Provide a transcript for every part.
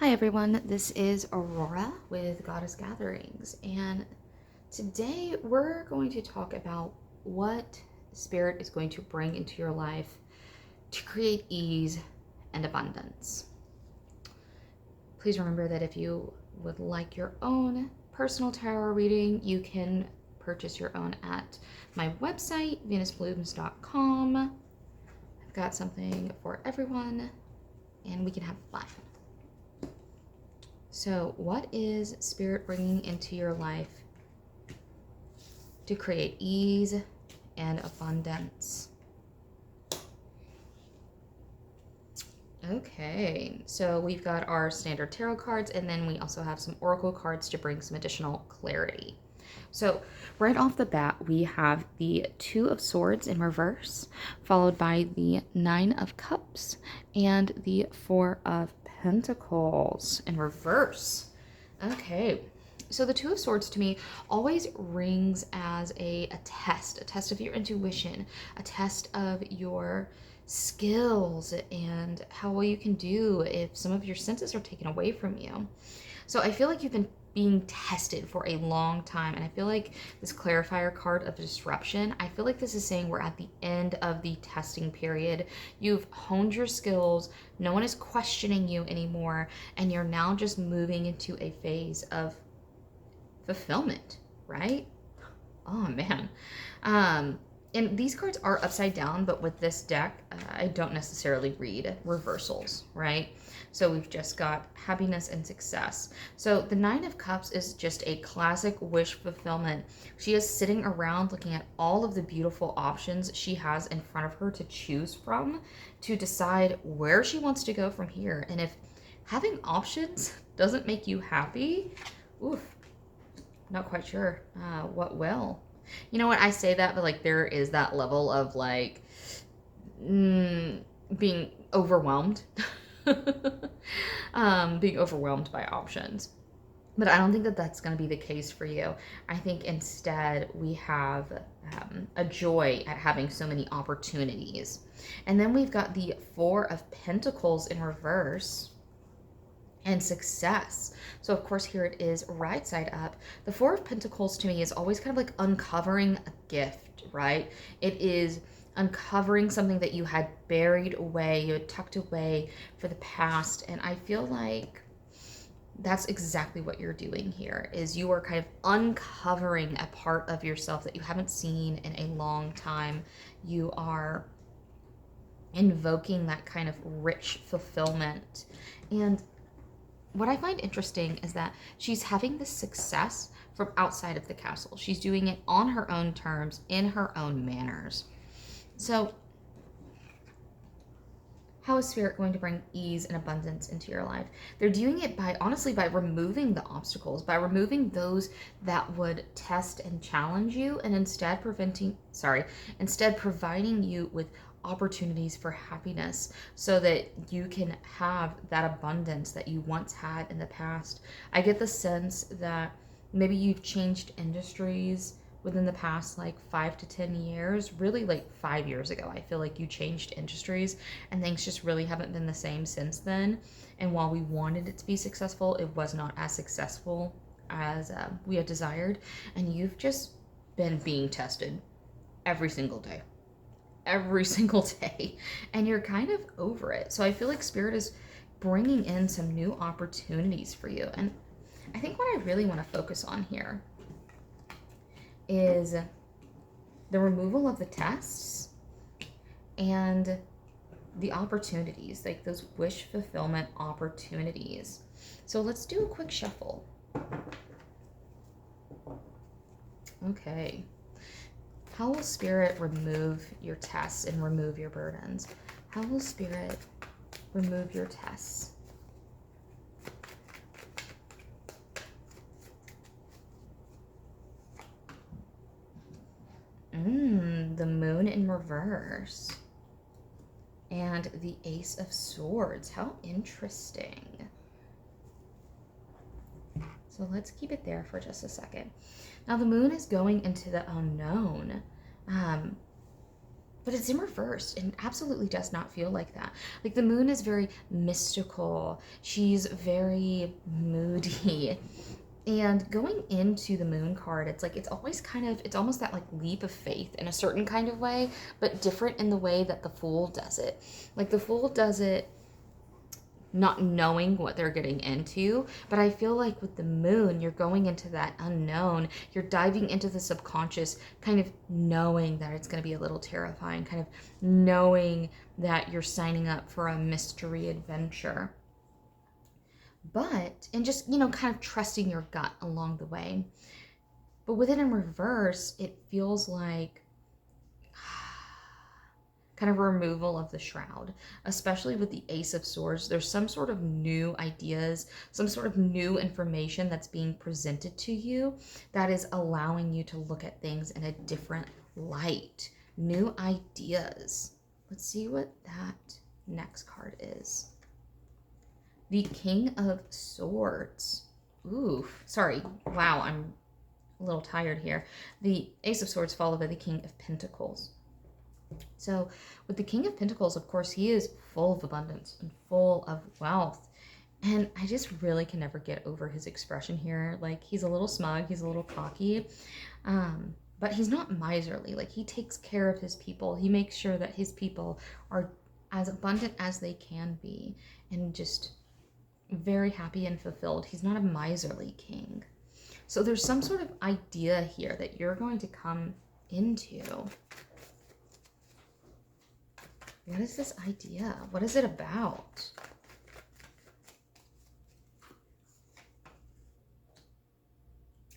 Hi everyone, this is Aurora with Goddess Gatherings, and today we're going to talk about what Spirit is going to bring into your life to create ease and abundance. Please remember that if you would like your own personal tarot reading, you can purchase your own at my website, venusblooms.com. I've got something for everyone, and we can have fun. So, what is Spirit bringing into your life to create ease and abundance? Okay, so we've got our standard tarot cards, and then we also have some oracle cards to bring some additional clarity. So right off the bat, we have the Two of Swords in reverse, followed by the Nine of Cups and the Four of Pentacles in reverse. Okay, so the Two of Swords to me always rings as a test of your intuition, a test of your skills and how well you can do if some of your senses are taken away from you. So I feel like you've been being tested for a long time, and I feel like this clarifier card of disruption, I feel like this is saying we're at the end of the testing period. You've honed your skills, no one is questioning you anymore, and you're now just moving into a phase of fulfillment, right? Oh man. And these cards are upside down, but with this deck, I don't necessarily read reversals, right? So we've just got happiness and success. So the Nine of Cups is just a classic wish fulfillment. She is sitting around looking at all of the beautiful options she has in front of her to choose from to decide where she wants to go from here. And if having options doesn't make you happy, oof, not quite sure what will. You know what? I say that, but like there is that level of like being overwhelmed, being overwhelmed by options. But I don't think that that's going to be the case for you. I think instead we have a joy at having so many opportunities. And then we've got the Four of Pentacles in reverse and success. So of course here it is right side up. The Four of Pentacles to me is always kind of like uncovering a gift, right? It is uncovering something that you had buried away, you had tucked away for the past. And I feel like that's exactly what you're doing here, is you are kind of uncovering a part of yourself that you haven't seen in a long time. You are invoking that kind of rich fulfillment. And what I find interesting is that she's having this success from outside of the castle. She's doing it on her own terms, in her own manners. So how is Spirit going to bring ease and abundance into your life? They're doing it by, honestly, by removing the obstacles, by removing those that would test and challenge you, and instead providing you with opportunities for happiness so that you can have that abundance that you once had in the past. I get the sense that maybe you've changed industries within the past like 5 to 10 years, really like 5 years ago. I feel like you changed industries and things just really haven't been the same since then. And while we wanted it to be successful, it was not as successful as we had desired. And you've just been being tested every single day. Every single day, and you're kind of over it. So I feel like Spirit is bringing in some new opportunities for you. And I think what I really want to focus on here is the removal of the tests and the opportunities, like those wish fulfillment opportunities. So let's do a quick shuffle. Okay. How will Spirit remove your tests and remove your burdens? How will Spirit remove your tests? The Moon in reverse. And the Ace of Swords. How interesting. So let's keep it there for just a second. Now the Moon is going into the unknown. but it's in reverse and absolutely does not feel like that. Like the moon is very mystical. She's very moody. And going into the moon card, it's like it's always kind of it's almost that like leap of faith in a certain kind of way, but different in the way that the fool does it. Like the fool does it not knowing what they're getting into. But I feel like with the moon, you're going into that unknown. You're diving into the subconscious, kind of knowing that it's going to be a little terrifying, kind of knowing that you're signing up for a mystery adventure. But, and just, kind of trusting your gut along the way. But with it in reverse, it feels like kind of removal of the shroud, especially with the Ace of Swords. There's some sort of new ideas, some sort of new information that's being presented to you that is allowing you to look at things in a different light. New ideas. Let's see what that next card is. The King of Swords. Ooh, sorry. Wow, I'm a little tired here. The Ace of Swords followed by the King of Pentacles. So with the King of Pentacles, of course, he is full of abundance and full of wealth. And I just really can never get over his expression here. Like he's a little smug, he's a little cocky, but he's not miserly. Like he takes care of his people. He makes sure that his people are as abundant as they can be and just very happy and fulfilled. He's not a miserly king. So there's some sort of idea here that you're going to come into. What is this idea? What is it about?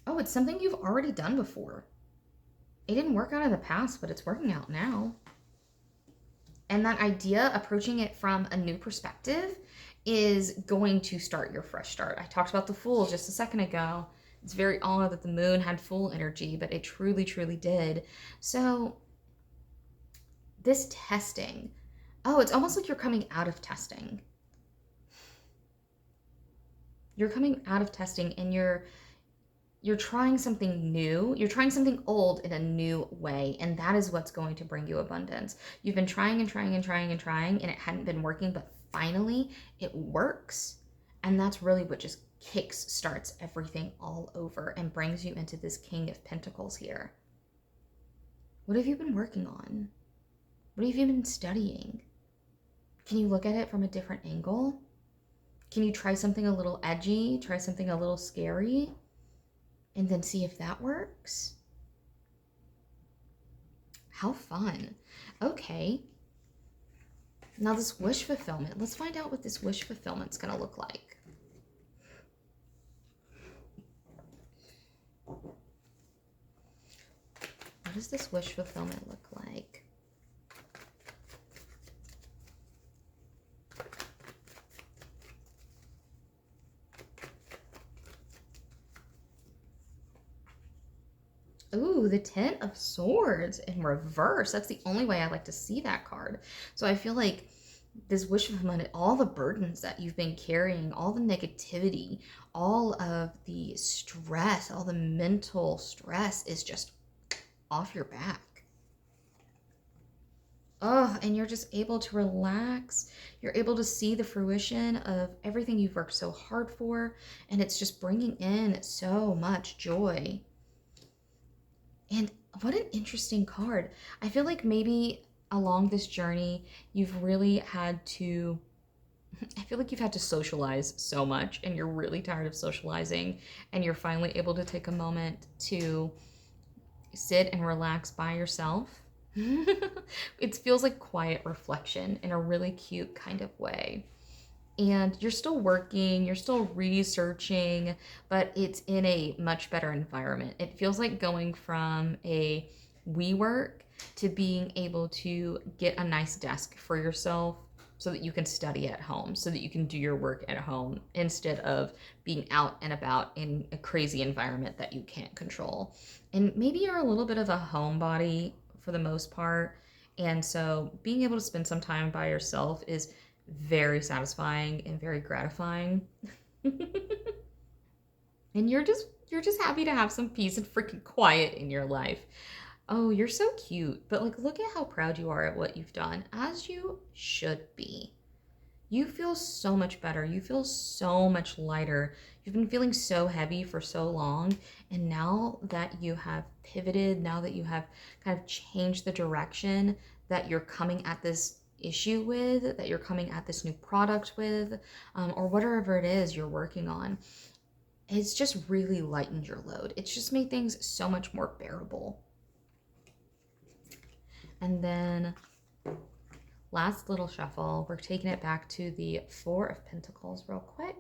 Oh, it's something you've already done before. It didn't work out in the past, but it's working out now. And that idea, approaching it from a new perspective, is going to start your fresh start. I talked about the Fool just a second ago. It's very odd that the moon had full energy, but it truly, truly did. So this testing, oh, it's almost like you're coming out of testing. You're coming out of testing and you're trying something new. You're trying something old in a new way, and that is what's going to bring you abundance. You've been trying and trying and trying and trying, and it hadn't been working, but finally it works. And that's really what just starts everything all over and brings you into this King of Pentacles here. What have you been working on? What have you been studying? Can you look at it from a different angle? Can you try something a little edgy, try something a little scary, and then see if that works? How fun. Okay. Now this wish fulfillment. Let's find out what this wish fulfillment's going to look like. What does this wish fulfillment look like? Ooh, the Ten of Swords in reverse. That's the only way I like to see that card. So I feel like this wish fulfillment, all the burdens that you've been carrying, all the negativity, all of the stress, all the mental stress is just off your back. Oh, and you're just able to relax. You're able to see the fruition of everything you've worked so hard for, and it's just bringing in so much joy. And what an interesting card. I feel like maybe along this journey, you've really had to, I feel like you've had to socialize so much and you're really tired of socializing, and you're finally able to take a moment to sit and relax by yourself. It feels like quiet reflection in a really cute kind of way. And you're still working, you're still researching, but it's in a much better environment. It feels like going from a WeWork to being able to get a nice desk for yourself so that you can study at home, so that you can do your work at home instead of being out and about in a crazy environment that you can't control. And maybe you're a little bit of a homebody for the most part, and so being able to spend some time by yourself is very satisfying and very gratifying. And you're just happy to have some peace and freaking quiet in your life. Oh, you're so cute. But like, look at how proud you are at what you've done, as you should be. You feel so much better. You feel so much lighter. You've been feeling so heavy for so long. And now that you have pivoted, now that you have kind of changed the direction that you're coming at this issue with, that you're coming at this new product with, or whatever it is you're working on, it's just really lightened your load. It's just made things so much more bearable. And then last little shuffle, we're taking it back to the Four of Pentacles real quick.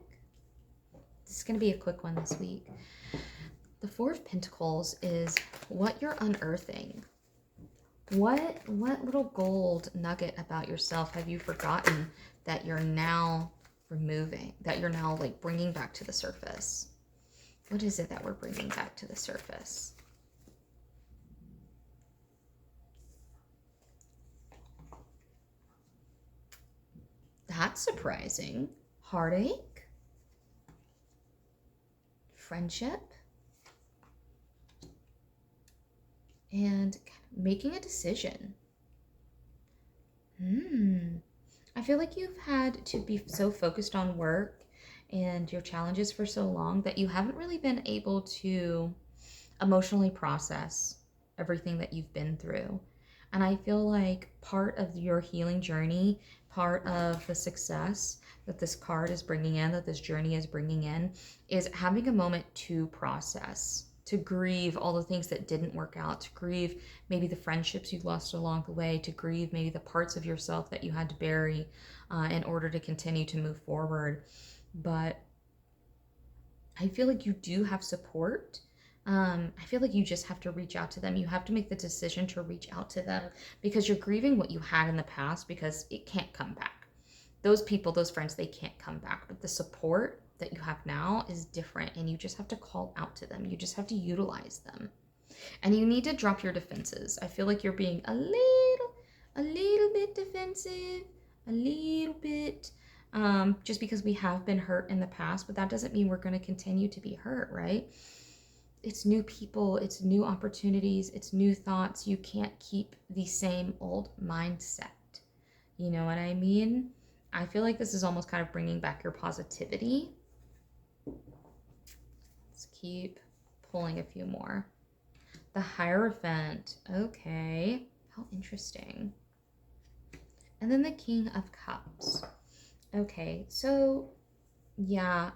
This is going to be a quick one this week. The Four of Pentacles is what you're unearthing. What little gold nugget about yourself have you forgotten that you're now removing, that you're now like bringing back to the surface? What is it that we're bringing back to the surface? That's surprising. Heartache, friendship, and making a decision. I feel like you've had to be so focused on work and your challenges for so long that you haven't really been able to emotionally process everything that you've been through. And I feel like part of your healing journey, part of the success that this card is bringing in, that this journey is bringing in, is having a moment to process, to grieve all the things that didn't work out, to grieve maybe the friendships you've lost along the way, to grieve maybe the parts of yourself that you had to bury in order to continue to move forward. But I feel like you do have support. I feel like you just have to reach out to them. You have to make the decision to reach out to them because you're grieving what you had in the past because it can't come back. Those people, those friends, they can't come back. But the support that you have now is different and you just have to call out to them. You just have to utilize them. And you need to drop your defenses. I feel like you're being a little bit defensive, a little bit, just because we have been hurt in the past, but that doesn't mean we're going to continue to be hurt, right? It's new people, it's new opportunities, it's new thoughts. You can't keep the same old mindset. You know what I mean? I feel like this is almost kind of bringing back your positivity. Let's keep pulling a few more. The Hierophant. Okay. How interesting. And then the King of Cups. Okay, so yeah.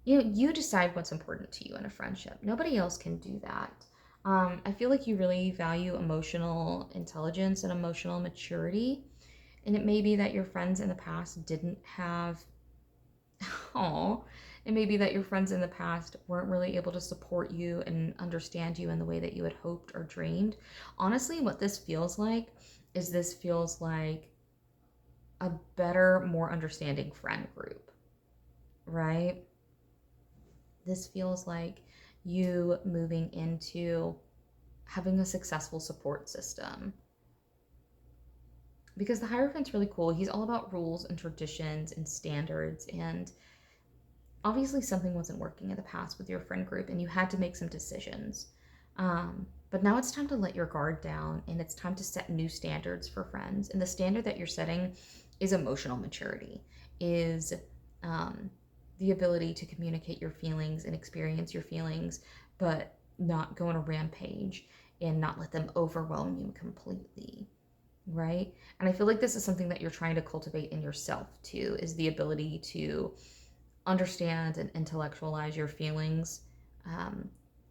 You decide what's important to you in a friendship. Nobody else can do that. I feel like you really value emotional intelligence and emotional maturity. And it may be that your friends in the past didn't have, oh, it may be that your friends in the past weren't really able to support you and understand you in the way that you had hoped or dreamed. Honestly, what this feels like is this feels like a better, more understanding friend group, right? This feels like you moving into having a successful support system. Because the Hierophant's really cool. He's all about rules and traditions and standards. And obviously, something wasn't working in the past with your friend group, and you had to make some decisions. But now it's time to let your guard down, and it's time to set new standards for friends. And the standard that you're setting is emotional maturity, is the ability to communicate your feelings and experience your feelings, but not go on a rampage and not let them overwhelm you completely, right? And I feel like this is something that you're trying to cultivate in yourself too, is the ability to understand and intellectualize your feelings,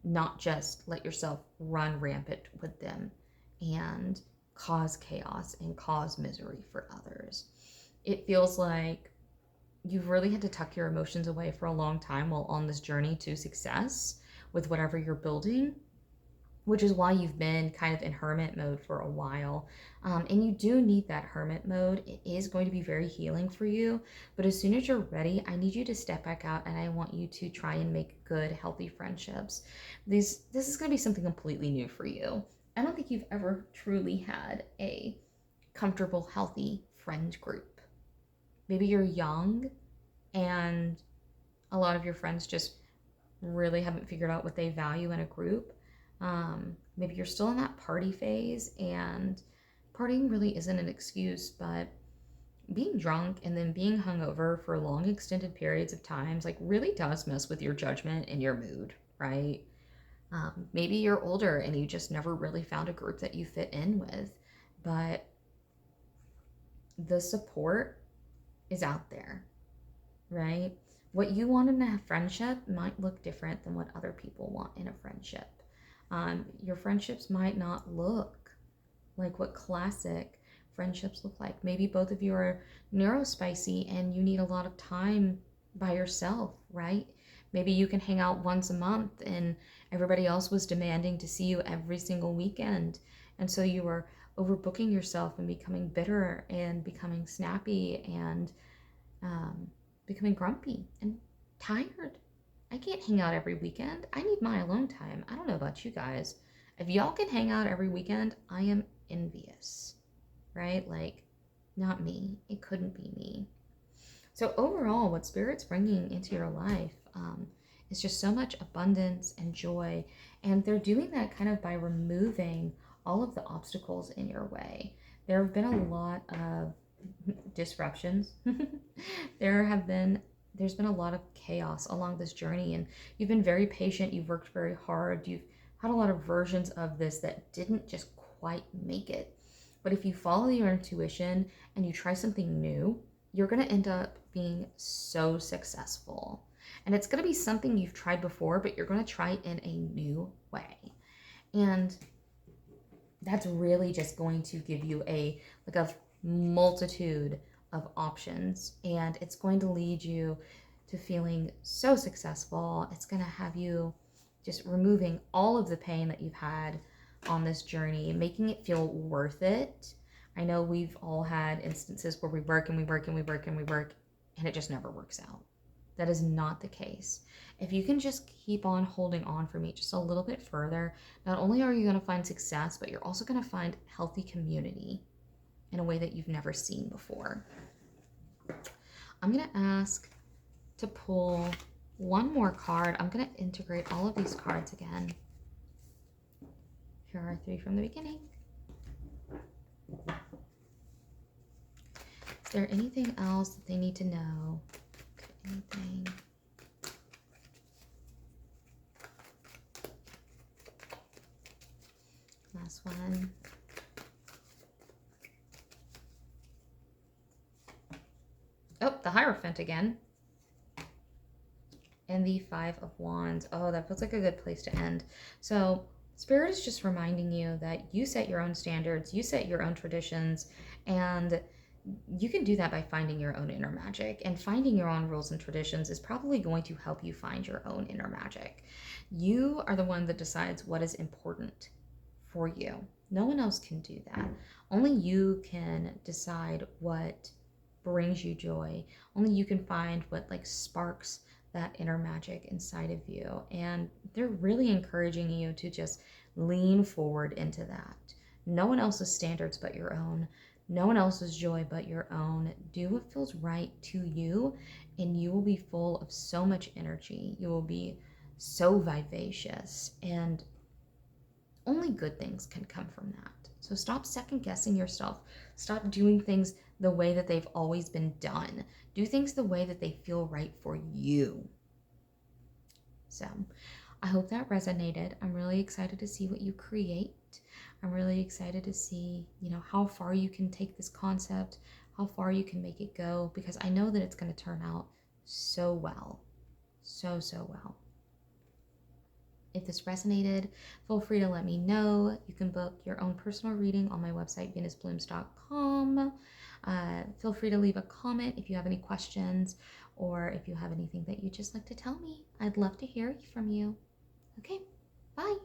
not just let yourself run rampant with them and cause chaos and cause misery for others. It feels like you've really had to tuck your emotions away for a long time while on this journey to success with whatever you're building, which is why you've been kind of in hermit mode for a while. And you do need that hermit mode. It is going to be very healing for you. But as soon as you're ready, I need you to step back out and I want you to try and make good, healthy friendships. This is going to be something completely new for you. I don't think you've ever truly had a comfortable, healthy friend group. Maybe you're young and a lot of your friends just really haven't figured out what they value in a group. Maybe you're still in that party phase, and partying really isn't an excuse, but being drunk and then being hungover for long extended periods of times like really does mess with your judgment and your mood, right? Maybe you're older and you just never really found a group that you fit in with, but the support is out there, right? What you want in a friendship might look different than what other people want in a friendship. Your friendships might not look like what classic friendships look like. Maybe both of you are neurospicy and you need a lot of time by yourself, right? Maybe you can hang out once a month and everybody else was demanding to see you every single weekend. And so you were overbooking yourself and becoming bitter and becoming snappy and becoming grumpy and tired. I can't hang out every weekend. I need my alone time. I don't know about you guys. If y'all can hang out every weekend, I am envious, right? Like, not me. It couldn't be me. So overall, what Spirit's bringing into your life is just so much abundance and joy. And they're doing that kind of by removing all of the obstacles in your way. There have been a lot of disruptions. There's been a lot of chaos along this journey, and you've been very patient. You've worked very hard. You've had a lot of versions of this that didn't just quite make it. But if you follow your intuition and you try something new, you're going to end up being so successful. And it's going to be something you've tried before, but you're going to try it in a new way. And that's really just going to give you a multitude of options, and it's going to lead you to feeling so successful. It's going to have you just removing all of the pain that you've had on this journey, making it feel worth it. I know we've all had instances where we work and we work and we work and we work and it just never works out. That is not the case. If you can just keep on holding on for me just a little bit further, not only are you going to find success, but you're also going to find healthy community in a way that you've never seen before. I'm going to ask to pull one more card. I'm going to integrate all of these cards again. Here are 3 from the beginning. Is there anything else that they need to know? Anything? Last one. Oh, the Hierophant again. And the 5 of Wands. Oh, that feels like a good place to end. So Spirit is just reminding you that you set your own standards, you set your own traditions, and you can do that by finding your own inner magic. And finding your own rules and traditions is probably going to help you find your own inner magic. You are the one that decides what is important for you. No one else can do that. Only you can decide what brings you joy. Only you can find what sparks that inner magic inside of you. And they're really encouraging you to just lean forward into that. No one else's standards but your own. No one else's joy but your own. Do what feels right to you, and you will be full of so much energy. You will be so vivacious, and only good things can come from that. So stop second guessing yourself. Stop doing things the way that they've always been done. Do things the way that they feel right for you. So I hope that resonated. I'm really excited to see what you create. I'm really excited to see, how far you can take this concept, how far you can make it go, because I know that it's going to turn out so well. So well. If this resonated, feel free to let me know. You can book your own personal reading on my website, venusblooms.com. Feel free to leave a comment if you have any questions, or if you have anything that you'd just like to tell me. I'd love to hear from you. Okay, bye.